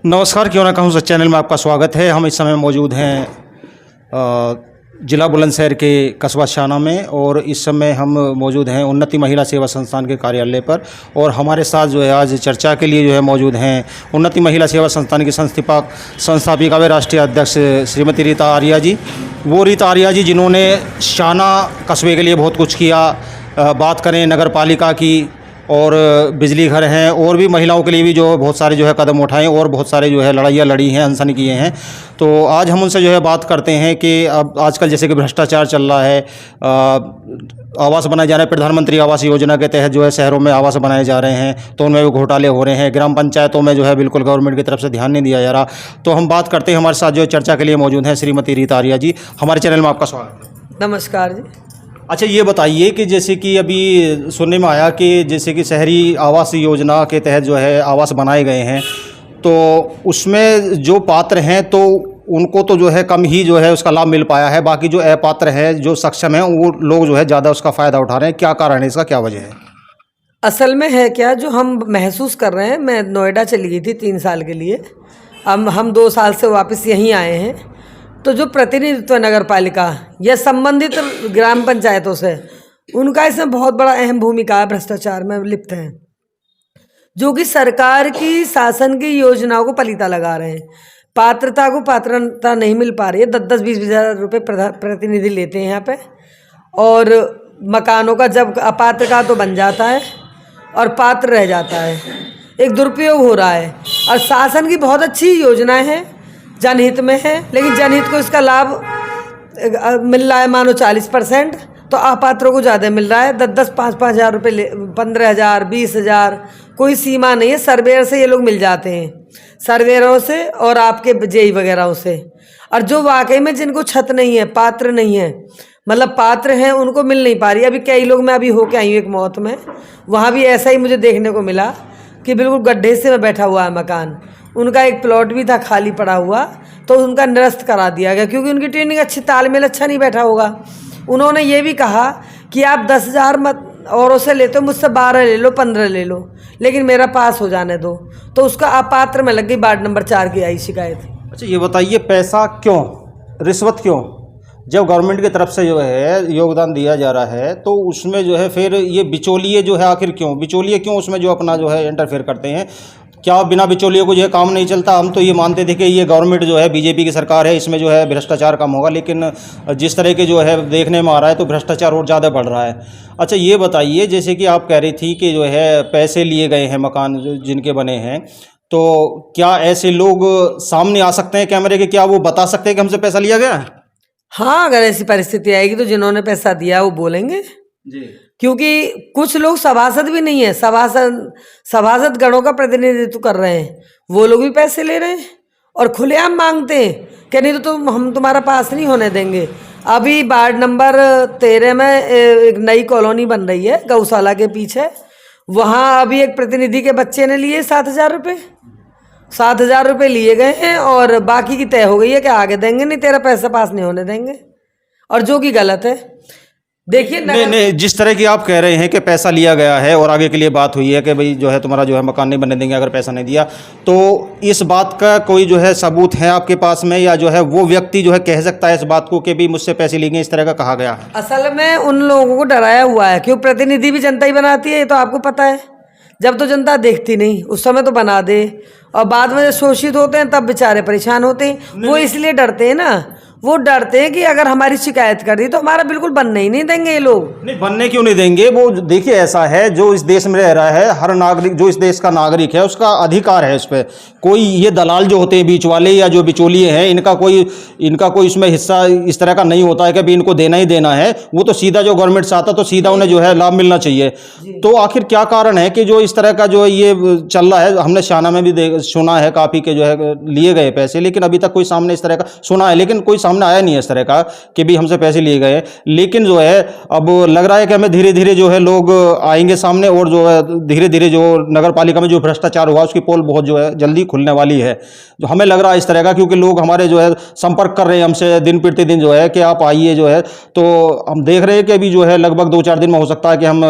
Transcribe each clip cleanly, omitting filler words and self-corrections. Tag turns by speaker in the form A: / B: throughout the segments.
A: नमस्कार, क्यों ना कहूँ सच चैनल में आपका स्वागत है। हम इस समय मौजूद हैं ज़िला बुलंदशहर के कस्बा शाना में और इस समय हम मौजूद हैं उन्नति महिला सेवा संस्थान के कार्यालय पर। और हमारे साथ जो है आज चर्चा के लिए जो है मौजूद हैं उन्नति महिला सेवा संस्थान की संस्थापिका व राष्ट्रीय अध्यक्ष श्रीमती रीता आर्या जी। वो रीता आर्या जी जिन्होंने शाना कस्बे के लिए बहुत कुछ किया। बात करें नगर पालिका की और बिजली घर हैं और भी महिलाओं के लिए भी जो बहुत सारे जो है कदम उठाए और बहुत सारे जो है लड़ाइयाँ लड़ी हैं, अनशन किए हैं। तो आज हम उनसे जो है बात करते हैं कि अब आजकल जैसे कि भ्रष्टाचार चल रहा है, आवास बनाए जा रहे हैं, प्रधानमंत्री आवास योजना के तहत जो है शहरों में आवास बनाए जा रहे हैं तो उनमें भी घोटाले हो रहे हैं। ग्राम पंचायतों में जो है बिल्कुल गवर्नमेंट की तरफ से ध्यान नहीं दिया जा रहा। तो हम बात करते हैं, हमारे साथ जो चर्चा के लिए मौजूद हैं श्रीमती रीता आर्या जी। हमारे चैनल में आपका स्वागत है।
B: नमस्कार जी।
A: अच्छा, ये बताइए कि जैसे कि अभी सुनने में आया कि जैसे कि शहरी आवास योजना के तहत जो है आवास बनाए गए हैं तो उसमें जो पात्र हैं तो उनको तो जो है कम ही जो है उसका लाभ मिल पाया है, बाकी जो अपात्र हैं जो सक्षम हैं वो लोग जो है ज़्यादा उसका फ़ायदा उठा रहे हैं। क्या कारण है इसका, क्या वजह है?
B: असल में है क्या, जो हम महसूस कर रहे हैं, मैं नोएडा चली गई थी 3 साल के लिए, अब हम 2 साल से वापस यहीं आए हैं। तो जो प्रतिनिधित्व नगर पालिका या संबंधित ग्राम पंचायतों से, उनका इसमें बहुत बड़ा अहम भूमिका है, भ्रष्टाचार में लिप्त हैं, जो कि सरकार की शासन की योजनाओं को पलीता लगा रहे हैं। पात्रता को पात्रता नहीं मिल पा रही है। 10-20 हज़ार रुपये प्रतिनिधि लेते हैं यहाँ पे, और मकानों का जब अपात्र का तो बन जाता है और पात्र रह जाता है। एक दुरुपयोग हो रहा है और शासन की बहुत अच्छी योजनाएं हैं, जनहित में है, लेकिन जनहित को इसका लाभ मिल रहा है मानो 40%, तो अपात्रों को ज़्यादा मिल रहा है। 10-10, 5-5 हज़ार रुपये, 15,000, 20,000, कोई सीमा नहीं है। सर्वेयर से ये लोग मिल जाते हैं, सर्वेयरों से और आपके जेई वगैरह से। और जो वाकई में जिनको छत नहीं है, पात्र नहीं है, मतलब पात्र हैं, उनको मिल नहीं पा रही। अभी कई लोग, मैं अभी होके आई हूँ एक मौत में, वहाँ भी ऐसा ही मुझे देखने को मिला कि बिल्कुल गड्ढे से में बैठा हुआ है मकान। उनका एक प्लॉट भी था खाली पड़ा हुआ, तो उनका निरस्त करा दिया गया क्योंकि उनकी ट्रेनिंग अच्छी, तालमेल अच्छा नहीं बैठा होगा। उन्होंने ये भी कहा कि आप 10,000 मत औरों से लेते हो, मुझसे 12 ले लो, 15 ले लो, लेकिन मेरा पास हो जाने दो। तो उसका अपात्र में लग गई, वार्ड नंबर 4 की आई शिकायत।
A: अच्छा, ये बताइए पैसा क्यों, रिश्वत क्यों? जब गवर्नमेंट की तरफ से जो है योगदान दिया जा रहा है तो उसमें जो है फिर ये बिचौलिए जो है आखिर क्यों, बिचौलिए क्यों उसमें जो अपना जो है इंटरफेयर करते हैं? क्या बिना बिचौलियों को जो है काम नहीं चलता? हम तो ये मानते थे कि ये गवर्नमेंट जो है बीजेपी की सरकार है, इसमें जो है भ्रष्टाचार कम होगा, लेकिन जिस तरह के जो है देखने में आ रहा है तो भ्रष्टाचार और ज़्यादा बढ़ रहा है। अच्छा, ये बताइए, जैसे कि आप कह रही थी कि जो है पैसे लिए गए हैं मकान जिनके बने हैं, तो क्या ऐसे लोग सामने आ सकते हैं कैमरे के? क्या वो बता सकते हैं कि हमसे पैसा लिया गया है?
B: हाँ, अगर ऐसी परिस्थिति आएगी तो जिन्होंने पैसा दिया वो बोलेंगे
A: जी।
B: क्योंकि कुछ लोग सभासद भी नहीं है, सभासद गणों का प्रतिनिधित्व कर रहे हैं, वो लोग भी पैसे ले रहे हैं और खुलेआम मांगते हैं कि नहीं तो हम तुम्हारा पास नहीं होने देंगे। अभी वार्ड नंबर 13 में एक नई कॉलोनी बन रही है गौशाला के पीछे, वहाँ अभी एक प्रतिनिधि के बच्चे ने लिए 7,000 रुपये, 7,000 रुपये लिए गए हैं और बाकी की तय हो गई है कि आगे देंगे नहीं, तेरा पैसा पास नहीं होने देंगे, और जो कि गलत है। देखिए,
A: नहीं, जिस तरह की आप कह रहे हैं कि पैसा लिया गया है और आगे के लिए बात हुई है कि भाई जो है तुम्हारा जो है मकान नहीं बनने देंगे अगर पैसा नहीं दिया, तो इस बात का कोई जो है सबूत है आपके पास में, या जो है वो व्यक्ति जो है कह सकता है इस बात को कि भी मुझसे पैसे लिए गए, इस तरह का कहा गया है?
B: असल में उन लोगों को डराया हुआ है, क्यों? प्रतिनिधि भी जनता ही बनाती है, ये तो आपको पता है। जब तो जनता देखती नहीं, उस समय तो बना दे, और बाद में शोषित होते हैं तब बेचारे परेशान होते हैं। वो इसलिए डरते हैं ना, वो डरते हैं कि अगर हमारी शिकायत कर दी तो हमारा बिल्कुल बनने ही नहीं देंगे ये लोग।
A: नहीं, बनने क्यों नहीं देंगे? वो देखिए, ऐसा है जो इस देश में रह रहा है, हर नागरिक जो इस देश का नागरिक है उसका अधिकार है उस पर। कोई ये दलाल जो होते हैं बीच वाले या जो बिचौलिए हैं, इनका कोई इसमें हिस्सा इस तरह का नहीं होता है कि भी इनको देना ही देना है। वो तो सीधा जो गवर्नमेंट से आता तो सीधा उन्हें जो है लाभ मिलना चाहिए। तो आखिर क्या कारण है कि जो इस तरह का जो ये चल रहा है? हमने शाना में भी सुना है काफ़ी के जो है लिए गए पैसे, लेकिन अभी तक कोई सामने इस तरह का सुना है, लेकिन कोई सामने आया नहीं है इस तरह का कि भी हमसे पैसे लिए गए। लेकिन जो है अब लग रहा है कि हमें धीरे धीरे जो है लोग आएंगे सामने, और जो है धीरे धीरे जो नगर पालिका में जो भ्रष्टाचार हुआ उसकी पोल बहुत जो है जल्दी खुलने वाली है, जो हमें लग रहा है इस तरह का, क्योंकि लोग हमारे जो है संपर्क कर रहे हैं हमसे दिन प्रतिदिन जो है कि आप आइए जो है। तो हम देख रहे हैं कि अभी जो है लगभग 2-4 दिन में हो सकता है कि हम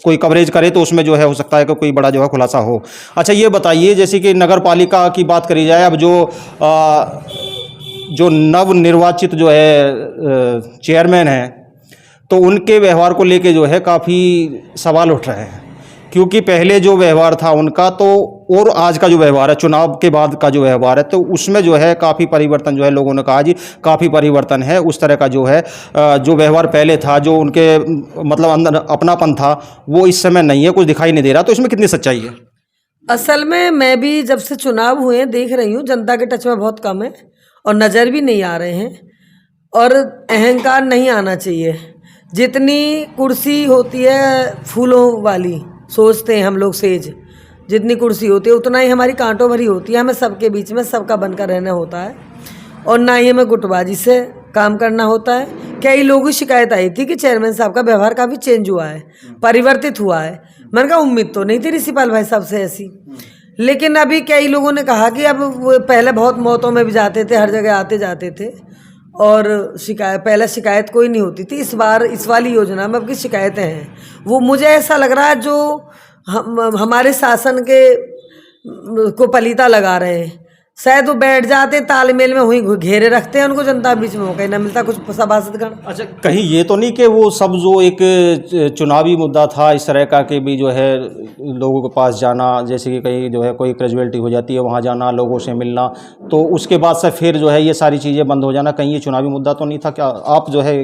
A: कोई कवरेज करें तो उसमें जो है हो सकता है कि कोई बड़ा जो है खुलासा हो। अच्छा ये बताइए, जैसे कि नगर पालिका की बात करी जाए, अब जो नवनिर्वाचित जो है चेयरमैन हैं, तो उनके व्यवहार को लेके जो है काफ़ी सवाल उठ रहे हैं, क्योंकि पहले जो व्यवहार था उनका तो और आज का जो व्यवहार है, चुनाव के बाद का जो व्यवहार है, तो उसमें जो है काफ़ी परिवर्तन जो है लोगों ने कहा जी काफ़ी परिवर्तन है। उस तरह का जो है जो व्यवहार पहले था, जो उनके मतलब अंदर अपनापन था, वो इस समय नहीं है, कुछ दिखाई नहीं दे रहा। तो इसमें कितनी सच्चाई है?
B: असल में मैं भी जब से चुनाव हुए हैं देख रही हूँ, जनता के टच में बहुत कम है और नज़र भी नहीं आ रहे हैं, और अहंकार नहीं आना चाहिए। जितनी कुर्सी होती है फूलों वाली, सोचते हैं हम लोग सेज, जितनी कुर्सी होती है उतना ही हमारी कांटों भरी होती है। हमें सबके बीच में सबका बनकर रहना होता है, और ना ही हमें गुटबाजी से काम करना होता है। कई लोगों की शिकायत आई थी कि चेयरमैन साहब का व्यवहार काफ़ी चेंज हुआ है, परिवर्तित हुआ है। मैंने कहा उम्मीद तो नहीं थी ऋषिपाल भाई साहब से ऐसी, लेकिन अभी कई लोगों ने कहा कि अब वो पहले बहुत मौतों में भी जाते थे, हर जगह आते जाते थे, और पहले शिकायत कोई नहीं होती थी। इस बार इस वाली योजना में अब की शिकायतें हैं। वो मुझे ऐसा लग रहा है जो हमारे शासन के को पलीता लगा रहे हैं। शायद वो बैठ जाते तालमेल में, वहीं घेरे रखते हैं उनको, जनता बीच में मौका ही ना मिलता कुछ सभासदगण।
A: अच्छा, कहीं ये तो नहीं कि वो सब जो एक चुनावी मुद्दा था इस तरह का कि भी जो है लोगों के पास जाना, जैसे कि कहीं जो है कोई कैजुअलिटी हो जाती है वहाँ जाना, लोगों से मिलना, तो उसके बाद से फिर जो है ये सारी चीज़ें बंद हो जाना, कहीं ये चुनावी मुद्दा तो नहीं था क्या? आप जो है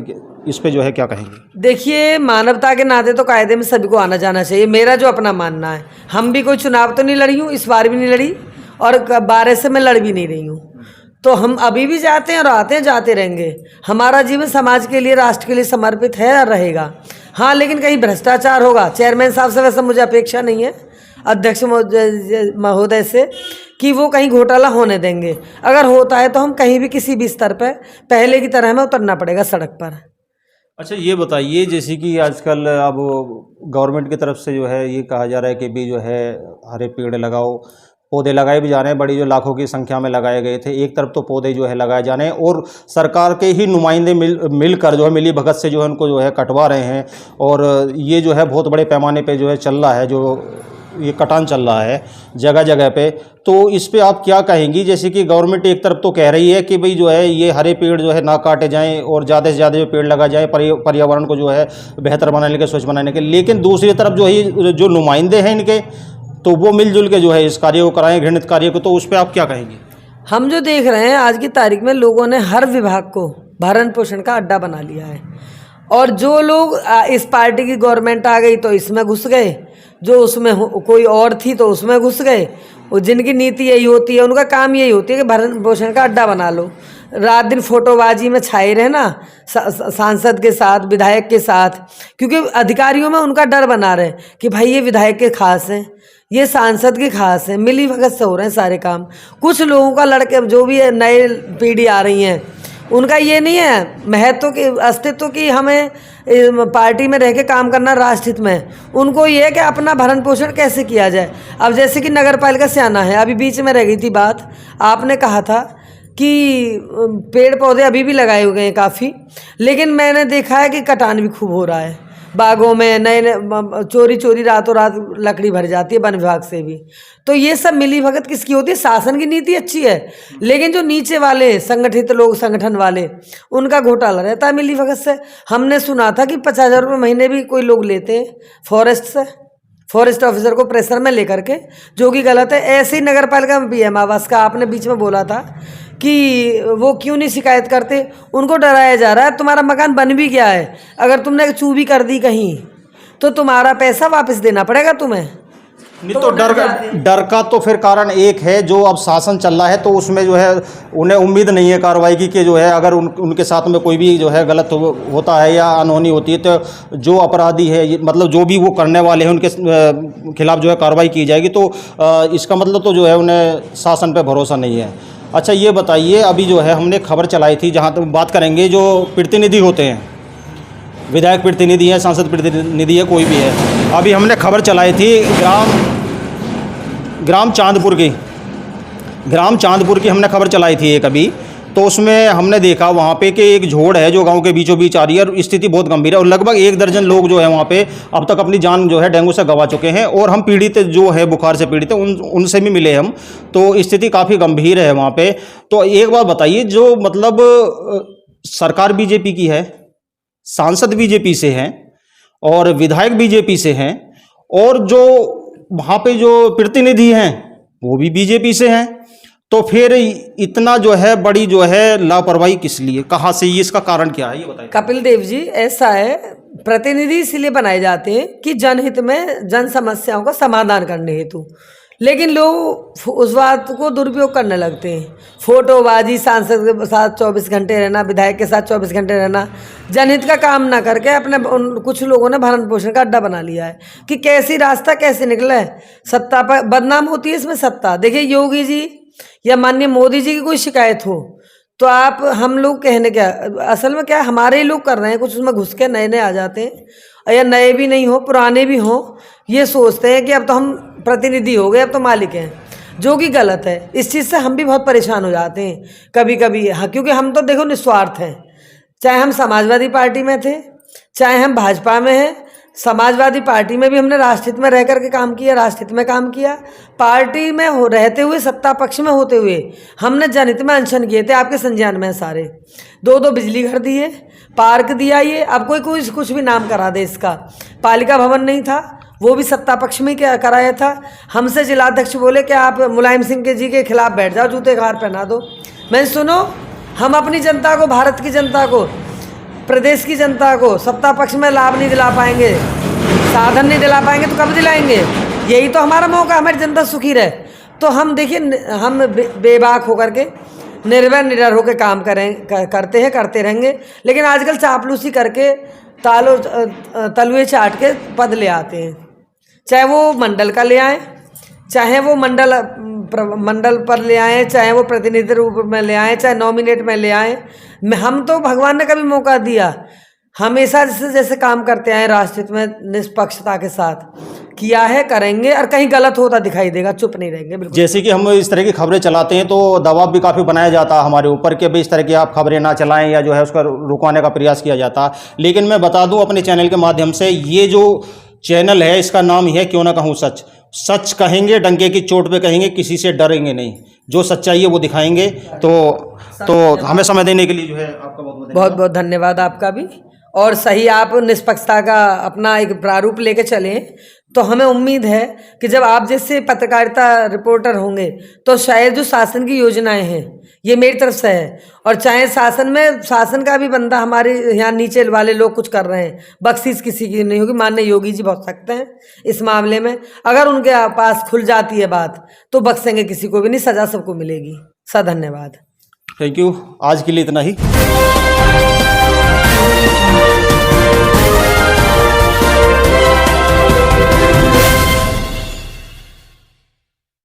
A: इस पे जो है क्या कहेंगे?
B: देखिए, मानवता के नाते तो कायदे में सभी को आना जाना चाहिए, मेरा जो अपना मानना है। हम भी कोई चुनाव तो नहीं लड़ी हूँ, इस बार भी नहीं लड़ी, और 12 से मैं लड़ भी नहीं रही हूँ। तो हम अभी भी जाते हैं और आते हैं, जाते रहेंगे। हमारा जीवन समाज के लिए, राष्ट्र के लिए समर्पित है और रहेगा। हाँ, लेकिन कहीं भ्रष्टाचार होगा, चेयरमैन साहब से वैसे मुझे अपेक्षा नहीं है, अध्यक्ष महोदय से, कि वो कहीं घोटाला होने देंगे। अगर होता है तो हम कहीं भी किसी भी स्तर पर पहले की तरह हमें उतरना पड़ेगा सड़क पर।
A: अच्छा ये बताइए, जैसे कि आजकल अब गवर्नमेंट की तरफ से जो है ये कहा जा रहा है कि भी जो है हरे पेड़ लगाओ, पौधे लगाए भी जा रहे हैं, बड़ी जो लाखों की संख्या में लगाए गए थे। एक तरफ तो पौधे जो है लगाए जा रहे हैं, और सरकार के ही नुमाइंदे मिलकर जो है मिली भगत से जो है उनको जो है कटवा रहे हैं, और ये जो है बहुत बड़े पैमाने पे जो है चल रहा है, जो ये कटान चल रहा है जगह जगह पे। तो इस पे आप क्या कहेंगी? जैसे कि गवर्नमेंट एक तरफ तो कह रही है कि भाई जो है ये हरे पेड़ जो है ना काटे जाएं और ज़्यादा से ज़्यादा जो पेड़ लगा जाए पर्यावरण को जो है बेहतर बनाने के, स्वच्छ बनाने के, लेकिन दूसरी तरफ जो है जो नुमाइंदे हैं इनके, तो वो मिलजुल के जो है इस कार्य को कराएं, घृणित कार्य को। तो उस पर आप क्या कहेंगे?
B: हम जो देख रहे हैं आज की तारीख में, लोगों ने हर विभाग को भरण पोषण का अड्डा बना लिया है, और जो लोग इस पार्टी की गवर्नमेंट आ गई तो इसमें घुस गए, जो उसमें कोई और थी तो उसमें घुस गए। और जिनकी नीति यही होती है, उनका काम यही होती है कि भरण पोषण का अड्डा बना लो, रात दिन फोटोबाजी में छाए रहना सांसद के साथ, विधायक के साथ, क्योंकि अधिकारियों में उनका डर बना रहे कि भाई ये विधायक के खास हैं, ये सांसद के खास हैं, मिली भगत से हो रहे हैं सारे काम। कुछ लोगों का, लड़के जो भी है, नए पीढ़ी आ रही हैं, उनका ये नहीं है महत्व के अस्तित्व की, हमें पार्टी में रह के काम करना राष्ट्र हित में। उनको ये है कि अपना भरण पोषण कैसे किया जाए। अब जैसे कि नगर पालिका से आना है, अभी बीच में रह गई थी बात, आपने कहा था कि पेड़ पौधे अभी भी लगाए हुए हैं काफ़ी, लेकिन मैंने देखा है कि कटान भी खूब हो रहा है बागों में, नए नए चोरी चोरी रातों रात लकड़ी भर जाती है वन विभाग से भी। तो ये सब मिली भगत किसकी होती है? शासन की नीति अच्छी है, लेकिन जो नीचे वाले संगठित लोग, संगठन वाले, उनका घोटाला रहता है मिली भगत से। हमने सुना था कि 50,000 रुपये महीने भी कोई लोग लेते हैं फॉरेस्ट से, फॉरेस्ट ऑफिसर को प्रेशर में लेकर के, जो कि गलत है। ऐसे ही नगर पालिका में PM आवास का आपने बीच में बोला था कि वो क्यों नहीं शिकायत करते, उनको डराया जा रहा है। तुम्हारा मकान बन भी गया है, अगर तुमने चूबी कर दी कहीं तो तुम्हारा पैसा वापस देना पड़ेगा तुम्हें।
A: नहीं तो डर का तो फिर कारण एक है, जो अब शासन चल रहा है तो उसमें जो है उन्हें उम्मीद नहीं है कार्रवाई की, कि जो है अगर उनके साथ में कोई भी जो है गलत होता है या अनहोनी होती है तो जो अपराधी है, मतलब जो भी वो करने वाले हैं, उनके खिलाफ जो है कार्रवाई की जाएगी। तो इसका मतलब तो जो है उन्हें शासन पे भरोसा नहीं है। अच्छा ये बताइए, अभी जो है हमने खबर चलाई थी, जहाँ तक बात करेंगे जो प्रतिनिधि होते हैं, विधायक प्रतिनिधि है, सांसद प्रतिनिधि है, कोई भी है, अभी हमने खबर चलाई थी ग्राम चांदपुर की हमने खबर चलाई थी एक अभी, तो उसमें हमने देखा वहाँ पे कि एक झोड़ है जो गांव के बीचों बीच आ रही है और स्थिति बहुत गंभीर है और लगभग 1 दर्जन लोग जो है वहाँ पे अब तक अपनी जान जो है डेंगू से गंवा चुके हैं और हम पीड़ित जो है बुखार से पीड़ित है उनसे भी मिले हम, तो स्थिति काफ़ी गंभीर है वहाँ पे। तो एक बात बताइए, जो मतलब सरकार बीजेपी की है, सांसद बीजेपी से हैं और विधायक बीजेपी से हैं और जो वहाँ पे जो प्रतिनिधि हैं वो भी बीजेपी से हैं, तो फिर इतना जो है बड़ी जो है लापरवाही किस लिए, कहाँ से, ये इसका कारण क्या है, ये बताइए।
B: कपिल देव जी, ऐसा है, प्रतिनिधि इसलिए बनाए जाते हैं कि जनहित में जन समस्याओं का समाधान करने हेतु, लेकिन लोग उस बात को दुरुपयोग करने लगते हैं। फोटोबाजी, सांसद के साथ 24 घंटे रहना, विधायक के साथ 24 घंटे रहना, जनहित का काम ना करके अपने कुछ लोगों ने भरण पोषण का अड्डा बना लिया है कि कैसी रास्ता कैसे निकला है, सत्ता पर बदनाम होती है इसमें सत्ता। देखिए, योगी जी या माननीय मोदी जी की कोई शिकायत हो तो आप हम लोग कहने क्या, असल में क्या हमारे ही लोग कर रहे हैं, कुछ उसमें घुस के नए नए आ जाते हैं, या नए भी नहीं हो पुराने भी हो, ये सोचते हैं कि अब तो हम प्रतिनिधि हो गए, अब तो मालिक हैं, जो कि गलत है। इस चीज़ से हम भी बहुत परेशान हो जाते हैं कभी कभी। हाँ, क्योंकि हम तो देखो निस्वार्थ हैं, चाहे हम समाजवादी पार्टी में थे, चाहे हम भाजपा में हैं। समाजवादी पार्टी में भी हमने राष्ट्रहित में रह करके काम किया, राष्ट्रहित में काम किया, पार्टी में रहते हुए, सत्ता पक्ष में होते हुए हमने जनहित में अनशन किए थे। आपके संज्ञान में सारे 2-2 बिजली घर दिए, पार्क दिया, ये अब कोई कुछ भी नाम करा दे इसका। पालिका भवन नहीं था, वो भी सत्ता पक्ष में क्या कराया था। हमसे जिलाध्यक्ष बोले कि आप मुलायम सिंह के जी के खिलाफ बैठ जाओ, जूते हार पहना दो। मैं सुनो, हम अपनी जनता को, भारत की जनता को, प्रदेश की जनता को सत्ता पक्ष में लाभ नहीं दिला पाएंगे, साधन नहीं दिला पाएंगे तो कब दिलाएंगे? यही तो हमारा मौका, हमारी जनता सुखी रहे। तो हम देखिए, हम बेबाक होकर के निर्भय निडर होकर काम करते हैं, करते रहेंगे, लेकिन आजकल चापलूसी करके तलुए चाट के पद ले आते हैं, चाहे वो मंडल का ले आए, चाहे वो मंडल पर ले आए, चाहे वो प्रतिनिधि रूप में ले आए, चाहे नॉमिनेट में ले आए। हम तो भगवान ने कभी मौका दिया, हमेशा जैसे काम करते आए राष्ट्रहित में निष्पक्षता के साथ किया है, करेंगे, और कहीं गलत होता दिखाई देगा चुप नहीं रहेंगे बिल्कुल।
A: जैसे कि हम इस तरह की खबरें चलाते हैं तो दबाव भी काफ़ी बनाया जाता है हमारे ऊपर कि भाई इस तरह की आप खबरें ना चलाएं या जो है उसका रुकवाने का प्रयास किया जाता। लेकिन मैं बता दूं अपने चैनल के माध्यम से, ये जो चैनल है इसका नाम ही है क्यों ना कहूँ सच। सच कहेंगे, डंके की चोट पे कहेंगे, किसी से डरेंगे नहीं, जो सच्चाई है वो दिखाएंगे। तो हमें समय देने के लिए जो है आपका बहुत
B: बहुत धन्यवाद आपका भी। और सही, आप निष्पक्षता का अपना एक प्रारूप लेके चलें तो हमें उम्मीद है कि जब आप जैसे पत्रकारिता रिपोर्टर होंगे तो शायद जो शासन की योजनाएं हैं, ये मेरी तरफ से है, और चाहे शासन का भी बंदा हमारे यहाँ नीचे वाले लोग कुछ कर रहे हैं, बख्शीश किसी की नहीं होगी। माननीय योगी जी बहुत सख्त हैं इस मामले में, अगर उनके पास खुल जाती है बात तो बख्शेंगे किसी को भी नहीं, सजा सबको मिलेगी। धन्यवाद,
A: थैंक यू। आज के लिए इतना ही।